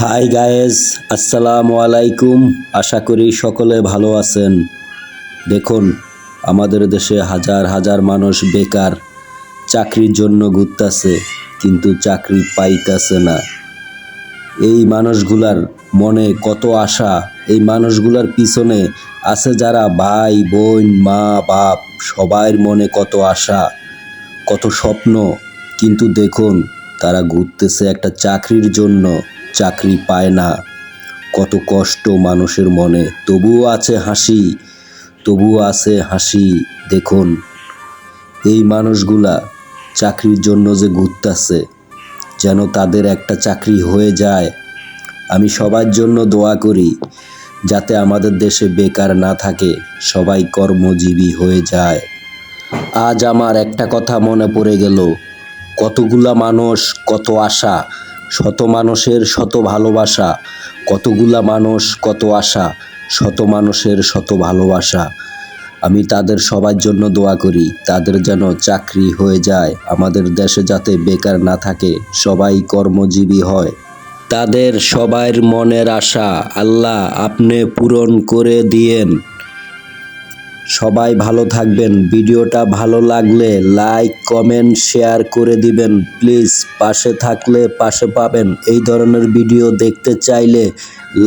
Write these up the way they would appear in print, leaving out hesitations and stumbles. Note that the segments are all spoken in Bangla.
হাই গায়েস, আসসালামু আলাইকুম। আশা করি সকলে ভালো আছেন। দেখুন, আমাদের দেশে হাজার হাজার মানুষ বেকার, চাকরির জন্য ঘুরতাছে, কিন্তু চাকরি পাইতাছে না। এই মানুষগুলার মনে কত আশা, এই মানুষগুলার পিছনে আছে যারা ভাই বোন মা বাপ, সবার মনে কত আশা, কত স্বপ্ন, কিন্তু দেখুন তারা ঘুরতেছে একটা চাকরির জন্য, চাকরি পায় না। কত কষ্ট মানুষের মনে, তবুও আছে হাসি, তবুও আছে হাসি। দেখুন এই মানুষগুলা চাকরির জন্য যে ঘুরতেছে, যেন তাদের একটা চাকরি হয়ে যায়। আমি সবার জন্য দোয়া করি যাতে আমাদের দেশে বেকার না থাকে, সবাই কর্মজীবী হয়ে যায়। আজ আমার একটা কথা মনে পড়ে গেল, কতগুলা মানুষ কত আশা, শত মানুষের শত ভালোবাসা, কতগুলা মানুষ কত আশা, শত মানুষের শত ভালোবাসা। আমি তাদের সবার জন্য দোয়া করি, তাদের যেন চাকরি হয়ে যায়, আমাদের দেশে যাতে বেকার না থাকে, সবাই কর্মজীবী হয়। তাদের সবার মনের আশা আল্লাহ আপনি পূরণ করে দিয়েন। সবাই ভালো থাকবেন। ভিডিওটা ভালো লাগলে লাইক কমেন্ট শেয়ার করে দিবেন প্লিজ। পাশে থাকলে পাশে পাবেন। এই ধরনের ভিডিও দেখতে চাইলে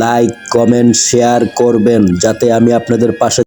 লাইক কমেন্ট শেয়ার করবেন, যাতে আমি আপনাদের পাশে